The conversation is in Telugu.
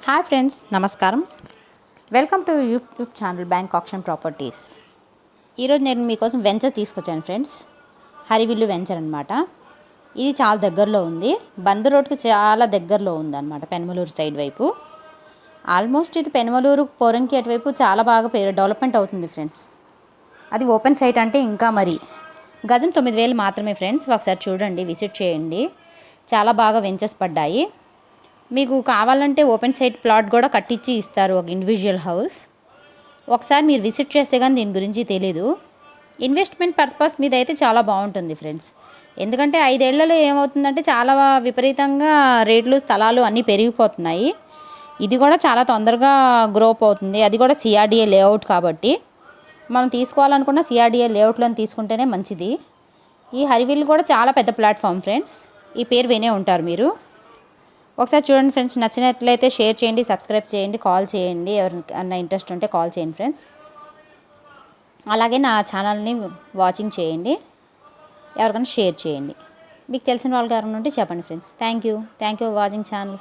హాయ్ ఫ్రెండ్స్, నమస్కారం. Welcome to YouTube channel bank auction properties. ఈరోజు నేను మీకోసం వెంచర్ తీసుకొచ్చాను ఫ్రెండ్స్. హరివిల్లు వెంచర్ అనమాట. ఇది చాలా దగ్గరలో ఉంది, బంద్ రోడ్కి చాలా దగ్గరలో ఉంది అనమాట, పెనమలూరు సైడ్ వైపు. ఆల్మోస్ట్ ఇటు పెనమలూరు పోరంకి అటువైపు చాలా బాగా డెవలప్మెంట్ అవుతుంది ఫ్రెండ్స్. అది ఓపెన్ సైట్ అంటే ఇంకా మరి గజం 9,000 మాత్రమే ఫ్రెండ్స్. ఒకసారి చూడండి, విజిట్ చేయండి. చాలా బాగా వెంచర్స్ పడ్డాయి. మీకు కావాలంటే ఓపెన్ సైట్ ప్లాట్ కూడా కట్టించి ఇస్తారు, ఒక ఇండివిజువల్ హౌస్. ఒకసారి మీరు విజిట్ చేస్తే కానీ దీని గురించి తెలీదు. ఇన్వెస్ట్మెంట్ పర్పస్ మీద అయితే చాలా బాగుంటుంది ఫ్రెండ్స్. ఎందుకంటే 5 ఏళ్లలో ఏమవుతుందంటే చాలా విపరీతంగా రేట్లు స్థలాలు అన్నీ పెరిగిపోతున్నాయి. ఇది కూడా చాలా తొందరగా గ్రోప్ అవుతుంది. అది కూడా సిఆర్డిఏ లేఅవుట్ కాబట్టి మనం తీసుకోవాలనుకున్న సిఆర్డిఏ లేఅవుట్లను తీసుకుంటేనే మంచిది. ఈ హరివిల్ కూడా చాలా పెద్ద ప్లాట్ఫామ్ ఫ్రెండ్స్. ఈ పేరు వినే ఉంటారు మీరు. ఒకసారి చూడండి ఫ్రెండ్స్, నచ్చినట్లయితే షేర్ చేయండి, సబ్స్క్రైబ్ చేయండి, కాల్ చేయండి. ఎవరికైనా ఇంట్రెస్ట్ ఉంటే కాల్ చేయండి ఫ్రెండ్స్. అలాగే నా ఛానల్ని వాచింగ్ చేయండి, ఎవరికైనా షేర్ చేయండి. మీకు తెలిసిన వాళ్ళకి ఎవరైనా ఉంటే చెప్పండి friends. Thank you for watching channel.